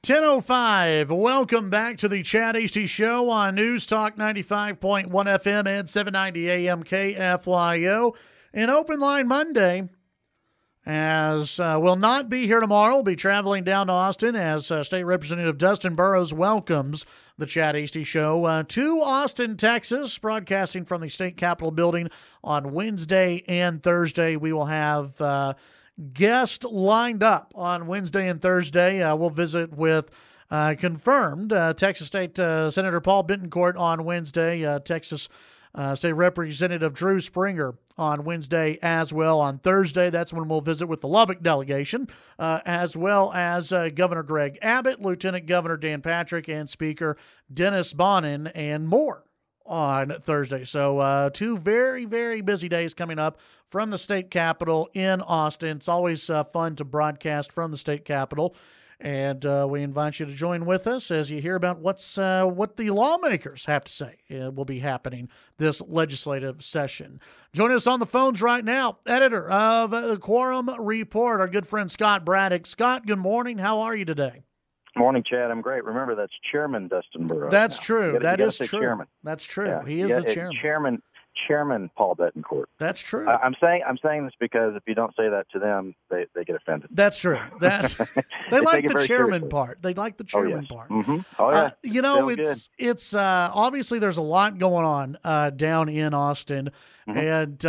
10:05. Welcome back to the Chad Hasty Show on News Talk 95.1 FM and 790 AM KFYO. An open line Monday, as will not be here tomorrow. We'll be traveling down to Austin as State Representative Dustin Burrows welcomes the Chad Hasty Show to Austin, Texas, broadcasting from the State Capitol building on Wednesday and Thursday. We will have guest lined up on Wednesday and Thursday. We'll visit with confirmed Texas State Senator Paul Bettencourt on Wednesday, Texas State Representative Drew Springer on Wednesday as well. On Thursday, that's when we'll visit with the Lubbock delegation, as well as Governor Greg Abbott, Lieutenant Governor Dan Patrick, and Speaker Dennis Bonnen, and more on Thursday. So two very, very busy days coming up from the state capitol in Austin. It's always fun to broadcast from the state capitol, and we invite you to join with us as you hear about what the lawmakers have to say will be happening this legislative session. Joining us on the phones right now, editor of Quorum Report, our good friend Scott Braddock. Scott, good morning. How are you today? Morning, Chad. I'm great. Remember, that's Chairman Dustin Burrows. That's now. True. That is true. Chairman. That's true. Yeah. He is the chairman. Chairman Paul Bettencourt. That's true. I'm saying this because if you don't say that to them, they get offended. That's true. That's they like the chairman seriously. part. They like the chairman part. Mm-hmm. Oh yeah. It's obviously there's a lot going on down in Austin, and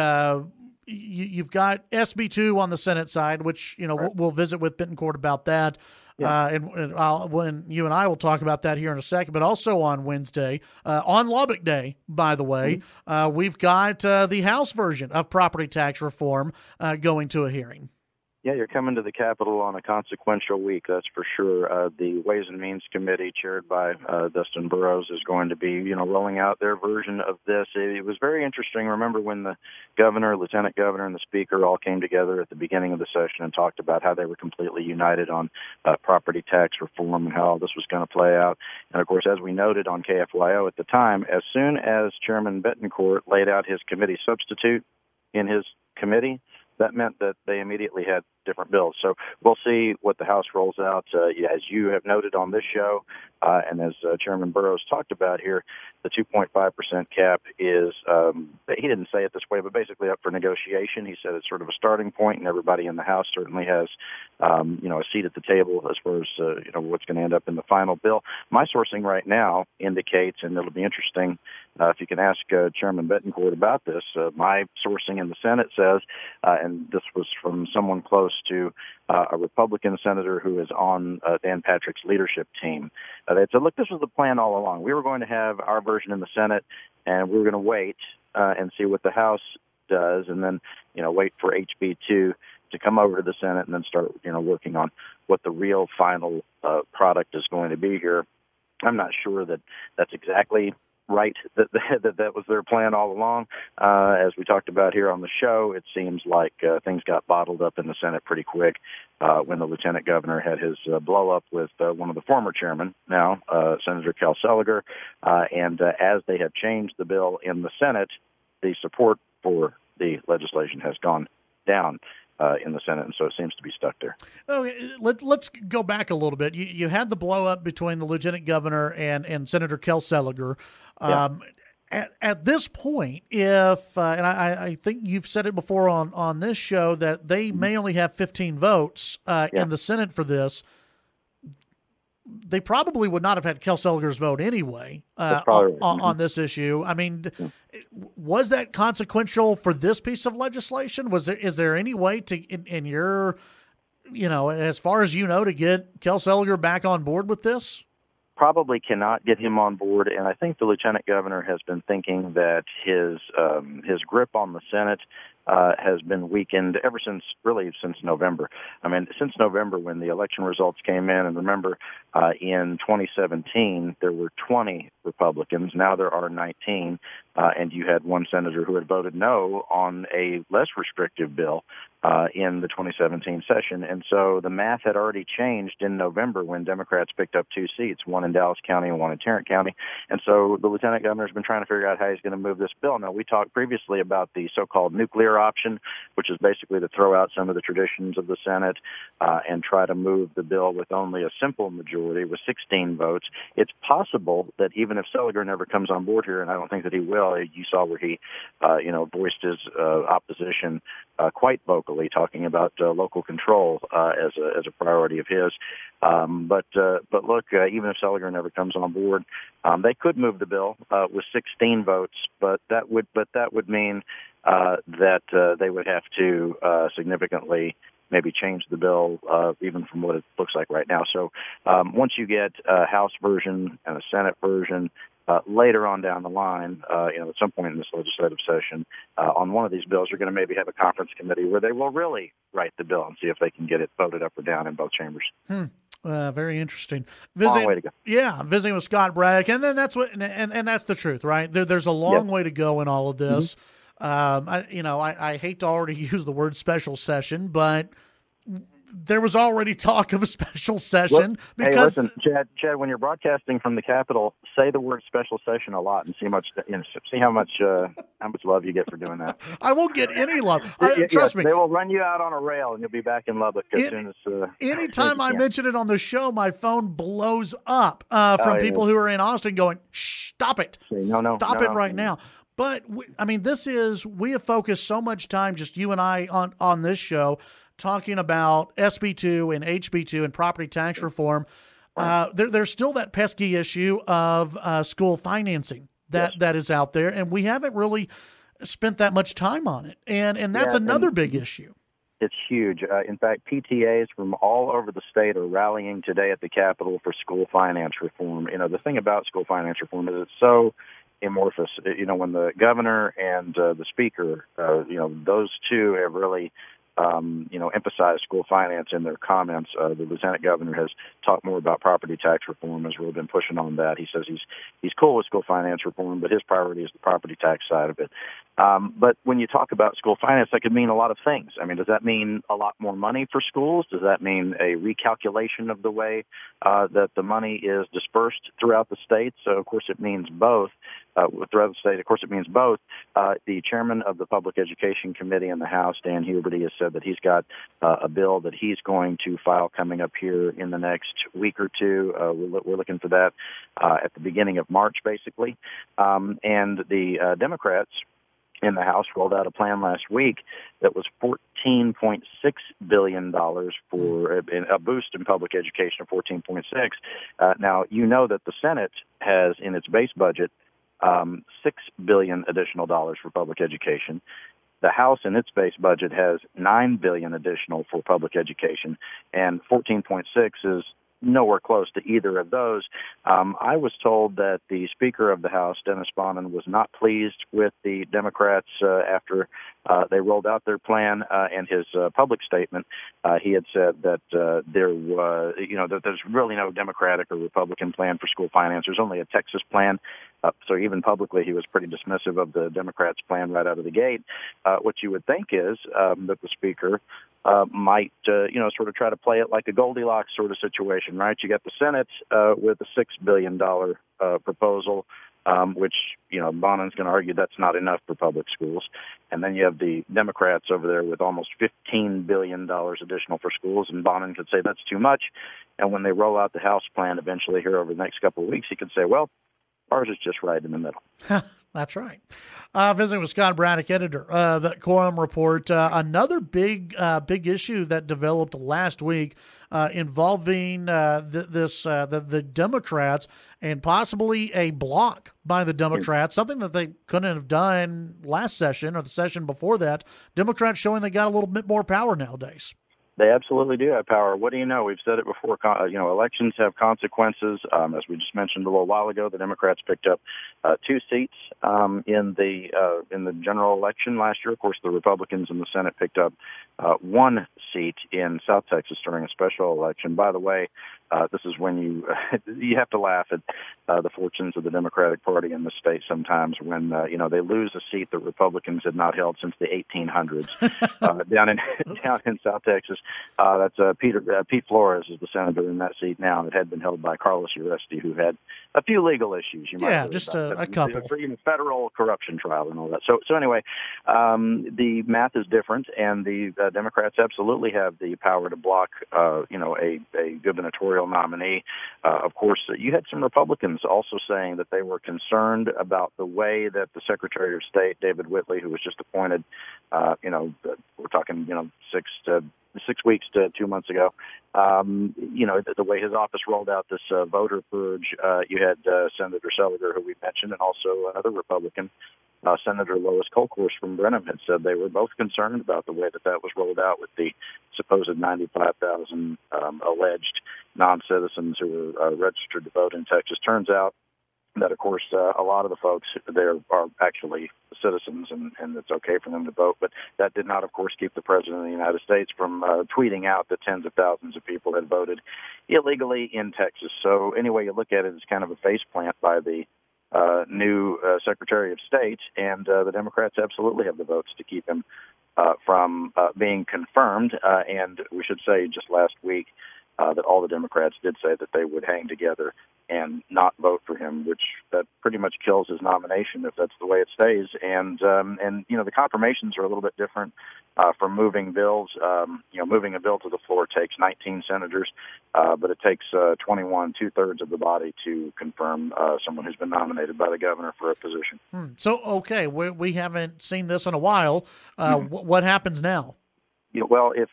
you've got SB2 on the Senate side, which we'll visit with Bettencourt about that. Yeah. When you and I will talk about that here in a second, but also on Wednesday, on Lubbock Day, by the way, we've got the House version of property tax reform going to a hearing. Yeah, you're coming to the Capitol on a consequential week, that's for sure. The Ways and Means Committee, chaired by Dustin Burrows, is going to be, rolling out their version of this. It was very interesting. Remember when the governor, lieutenant governor, and the speaker all came together at the beginning of the session and talked about how they were completely united on property tax reform and how all this was going to play out. And, of course, as we noted on KFYO at the time, as soon as Chairman Bettencourt laid out his committee substitute in his committee, that meant that they immediately had different bills. So we'll see what the House rolls out. As you have noted on this show, and as Chairman Burrows talked about here, the 2.5% cap is, he didn't say it this way, but basically up for negotiation. He said it's sort of a starting point, and everybody in the House certainly has, a seat at the table as far as, what's going to end up in the final bill. My sourcing right now indicates, and it'll be interesting if you can ask Chairman Bettencourt about this, my sourcing in the Senate says, and this was from someone close to a Republican senator who is on Dan Patrick's leadership team. They said, look, this was the plan all along. We were going to have our version in the Senate, and we were going to wait and see what the House does, and then, wait for HB2 to come over to the Senate and then start, working on what the real final product is going to be here. I'm not sure that that's exactly right, that was their plan all along. As we talked about here on the show, it seems like things got bottled up in the Senate pretty quick when the lieutenant governor had his blow-up with one of the former chairmen, now Senator Kel Seliger, and as they have changed the bill in the Senate, the support for the legislation has gone down in the Senate, and so it seems to be stuck there. Okay, let's go back a little bit. You had the blow-up between the lieutenant governor and Senator Kel Seliger. At this point, if and I think you've said it before on this show that they may only have 15 votes in the Senate for this, they probably would not have had Kel Seliger's vote anyway on this issue. I mean, was that consequential for this piece of legislation? Is there any way to, in your, as far as to get Kel Seliger back on board with this? Probably cannot get him on board, and I think the lieutenant governor has been thinking that his grip on the Senate has been weakened ever since November. I mean, since November when the election results came in, and remember, in 2017 there were 20 Republicans. Now there are 19, and you had one senator who had voted no on a less restrictive bill in the 2017 session. And so the math had already changed in November when Democrats picked up 2 seats, one in Dallas County and one in Tarrant County. And so the lieutenant governor has been trying to figure out how he's going to move this bill. Now, we talked previously about the so-called nuclear their option, which is basically to throw out some of the traditions of the Senate and try to move the bill with only a simple majority, with 16 votes. It's possible that even if Seliger never comes on board here, and I don't think that he will, you saw where he, voiced his opposition quite vocally, talking about local control as a priority of his. But look, even if Seliger never comes on board, they could move the bill with 16 votes, but that would mean that they would have to significantly maybe change the bill even from what it looks like right now. So once you get a House version and a Senate version, later on down the line, at some point in this legislative session, on one of these bills, you're going to maybe have a conference committee where they will really write the bill and see if they can get it voted up or down in both chambers. Very interesting. Long way to go. Yeah, visiting with Scott Braddock, and then that's what, and that's the truth, right? There's a long way to go in all of this. I hate to already use the word special session, but there was already talk of a special session. Because hey, listen, Chad, when you're broadcasting from the Capitol, say the word special session a lot and see how much love you get for doing that. I won't get any love. Trust me. They will run you out on a rail and you'll be back in Lubbock as soon as. Anytime I mention it on the show, my phone blows up from people who are in Austin going, "Shh, stop it! Stop it right now." But we have focused so much time, just you and I, on this show, talking about SB2 and HB2 and property tax reform. There's still that pesky issue of school financing that is out there, and we haven't really spent that much time on it. And that's another big issue. It's huge. In fact, PTAs from all over the state are rallying today at the Capitol for school finance reform. The thing about school finance reform is it's so amorphous. When the governor and the speaker, those two have really emphasized school finance in their comments. The lieutenant governor has talked more about property tax reform, has really been pushing on that. He says he's cool with school finance reform, but his priority is the property tax side of it. But when you talk about school finance, that could mean a lot of things. Does that mean a lot more money for schools? Does that mean a recalculation of the way that the money is dispersed throughout the state? So, of course, it means both. Throughout the state, of course, it means both. The chairman of the Public Education Committee in the House, Dan Huberty, has said that he's got a bill that he's going to file coming up here in the next week or two. We're looking for that at the beginning of March, basically. And the Democrats in the House rolled out a plan last week that was $14.6 billion for a boost in public education of $14.6. Now, that the Senate has in its base budget $6 billion additional dollars for public education. The House in its base budget has $9 billion additional for public education, and 14.6 is nowhere close to either of those. I was told that the Speaker of the House, Dennis Bonnen, was not pleased with the Democrats after they rolled out their plan. In his public statement, he had said that that there's really no Democratic or Republican plan for school finance. There's only a Texas plan. So even publicly, he was pretty dismissive of the Democrats' plan right out of the gate. What you would think is that the Speaker might, sort of try to play it like a Goldilocks sort of situation, right? You got the Senate with a $6 billion proposal, which, Bonnen's going to argue that's not enough for public schools. And then you have the Democrats over there with almost $15 billion additional for schools, and Bonnen could say that's too much. And when they roll out the House plan eventually here over the next couple of weeks, he could say, well, ours is just right in the middle. That's right. Visiting with Scott Braddock, editor of the Quorum Report. Another big issue that developed last week involving the Democrats and possibly a block by the Democrats, something that they couldn't have done last session or the session before that. Democrats showing they got a little bit more power nowadays. They absolutely do have power. What do you know? We've said it before. Elections have consequences. As we just mentioned a little while ago, the Democrats picked up 2 seats in the general election last year. Of course, the Republicans in the Senate picked up 1 seat in South Texas during a special election. By the way, this is when you have to laugh at the fortunes of the Democratic Party in the state sometimes when they lose a seat that Republicans had not held since the 1800s down in South Texas. That's Pete Flores is the senator in that seat now. It had been held by Carlos Uresti, who had a few legal issues. You might Yeah, have heard just about a couple. For federal corruption trial and all that. So anyway, the math is different, and the Democrats absolutely have the power to block, a gubernatorial nominee. Of course, you had some Republicans also saying that they were concerned about the way that the Secretary of State, David Whitley, who was just appointed, we're talking, 6 weeks to 2 months ago, the way his office rolled out this voter purge. You had Senator Seliger, who we mentioned, and also another Republican, Senator Lois Kolkhorst from Brenham, had said they were both concerned about the way that was rolled out with the supposed 95,000 alleged non-citizens who were registered to vote in Texas. Turns out that, of course, a lot of the folks there are actually citizens, and it's okay for them to vote. But that did not, of course, keep the President of the United States from tweeting out that tens of thousands of people had voted illegally in Texas. So anyway you look at it, it's kind of a faceplant by the new Secretary of State, and the Democrats absolutely have the votes to keep him from being confirmed. And we should say just last week that all the Democrats did say that they would hang together and not vote for him, which that pretty much kills his nomination if that's the way it stays. And the confirmations are a little bit different from moving bills. Moving a bill to the floor takes 19 senators, but it takes 21, 2/3 of the body to confirm someone who's been nominated by the governor for a position. So, okay, we haven't seen this in a while. What happens now? Well, if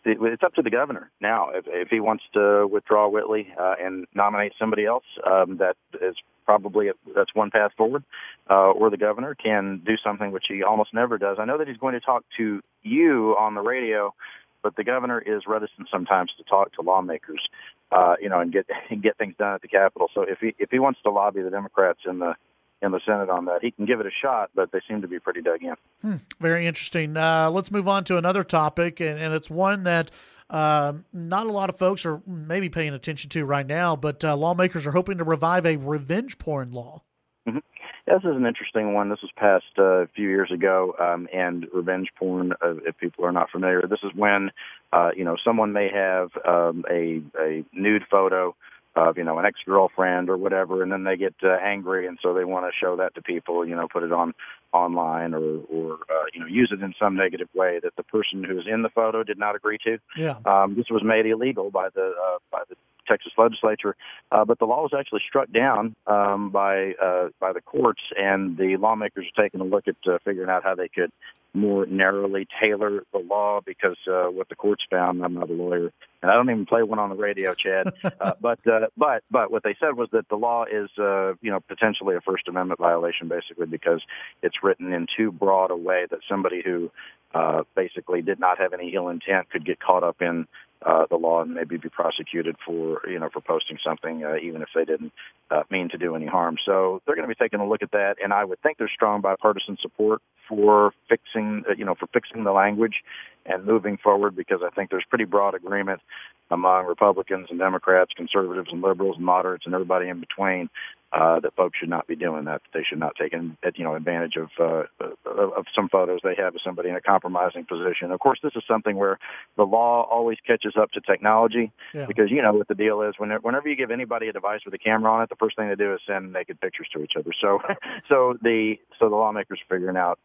it's up to the governor now. If he wants to withdraw Whitley and nominate somebody else, that is that's one path forward. Or the governor can do something which he almost never does. I know that he's going to talk to you on the radio, but the governor is reticent sometimes to talk to lawmakers, and get things done at the Capitol. So if he wants to lobby the Democrats in the Senate on that, he can give it a shot, but they seem to be pretty dug in. Very interesting. Let's move on to another topic, and it's one that not a lot of folks are maybe paying attention to right now, but lawmakers are hoping to revive a revenge porn law. Mm-hmm. This is an interesting one. This was passed a few years ago, and revenge porn, if people are not familiar, this is when, someone may have a nude photo of, an ex-girlfriend or whatever, and then they get angry, and so they want to show that to people, put it online or use it in some negative way that the person who's in the photo did not agree to. Yeah. This was made illegal by the Texas legislature, but the law was actually struck down by the courts, and the lawmakers are taking a look at figuring out how they could more narrowly tailor the law, because what the courts found, I'm not a lawyer, and I don't even play one on the radio, Chad, but what they said was that the law is potentially a First Amendment violation, basically, because it's written in too broad a way that somebody who basically did not have any ill intent could get caught up in the law and maybe be prosecuted for posting something, even if they didn't mean to do any harm. So they're going to be taking a look at that, and I would think there's strong bipartisan support for fixing the language and moving forward, because I think there's pretty broad agreement among Republicans and Democrats, conservatives and liberals and moderates and everybody in between that folks should not be doing that. They should not take advantage of some photos they have of somebody in a compromising position. Of course, this is something where the law always catches up to technology, because you know what the deal is. Whenever you give anybody a device with a camera on it, the first thing they do is send naked pictures to each other. So the lawmakers are figuring out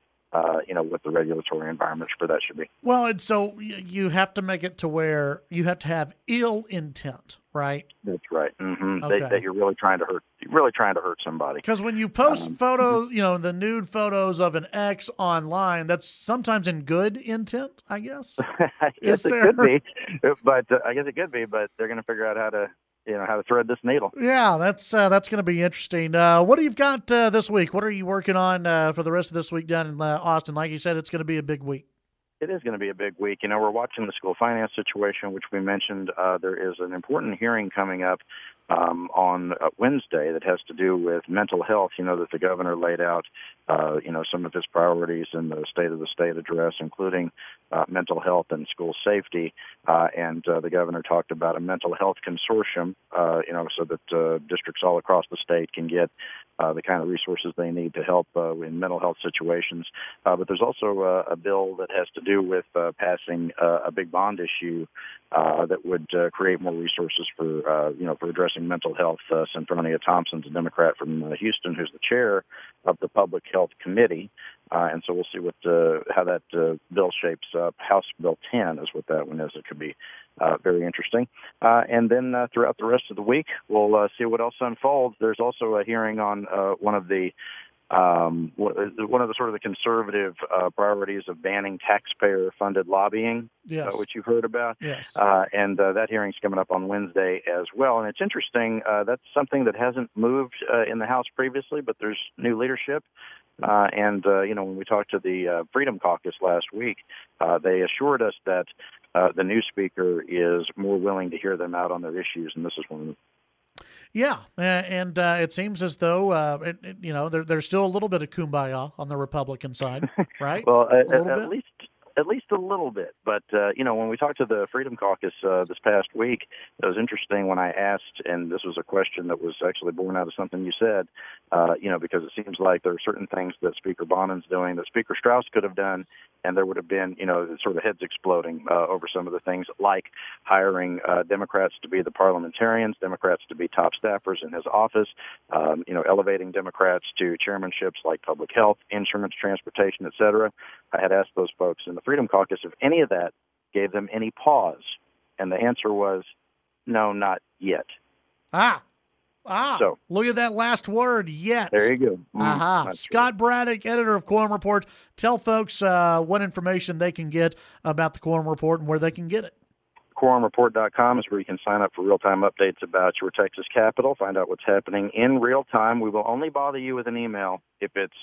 what the regulatory environment for that should be. Well, and so you have to make it to where you have to have ill intent, right? That's right. Mm-hmm. Okay. That you're really trying to hurt. You're really trying to hurt somebody. Because when you post photos, the nude photos of an ex online, that's sometimes in good intent, I guess. I guess it could be, but they're going to figure out how to thread this needle. Yeah, that's going to be interesting. What do you got this week? What are you working on for the rest of this week down in Austin? Like you said, it's going to be a big week. It is going to be a big week. We're watching the school finance situation, which we mentioned. There is an important hearing coming up on Wednesday that has to do with mental health. That the governor laid out, some of his priorities in the State of the State address, including mental health and school safety. And the governor talked about a mental health consortium, so that districts all across the state can get the kind of resources they need to help in mental health situations. But there's also a bill that has to do with passing a big bond issue that would create more resources for for addressing mental health. Senfronia Thompson's a Democrat from Houston, who's the chair of the Public Health Committee, and so we'll see how that bill shapes up. House Bill 10 is what that one is. It could be very interesting. And then throughout the rest of the week, we'll see what else unfolds. There's also a hearing on one of the sort of the conservative priorities of banning taxpayer-funded lobbying, yes. Which you've heard about. Yes. And that hearing's coming up on Wednesday as well. And it's interesting. That's something that hasn't moved in the House previously, but there's new leadership. When we talked to the Freedom Caucus last week, they assured us that the new speaker is more willing to hear them out on their issues, and this is one of them. Yeah, and it seems as though there's still a little bit of kumbaya on the Republican side, right? Well, at least a little bit. But when we talked to the Freedom Caucus this past week, it was interesting when I asked, and this was a question that was actually born out of something you said, because it seems like there are certain things that Speaker Bonin's doing that Speaker Strauss could have done, and there would have been, sort of heads exploding over some of the things, like hiring Democrats to be the parliamentarians, Democrats to be top staffers in his office, elevating Democrats to chairmanships like public health, insurance, transportation, et cetera. I had asked those folks in the Freedom Caucus if any of that gave them any pause, and the answer was no, not yet. So look at that last word, yet. There you go. Scott Braddock, editor of Quorum Report. Tell folks what information they can get about the Quorum Report and where they can get it. QuorumReport.com is where you can sign up for real-time updates about your Texas Capitol, find out what's happening in real time. We will only bother you with an email if it's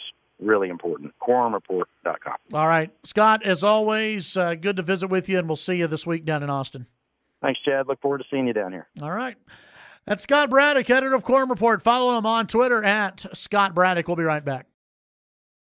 really important. QuorumReport.com. All right. Scott, as always, good to visit with you, and we'll see you this week down in Austin. Thanks, Chad. Look forward to seeing you down here. All right. That's Scott Braddock, editor of Quorum Report. Follow him on Twitter at Scott Braddock. We'll be right back.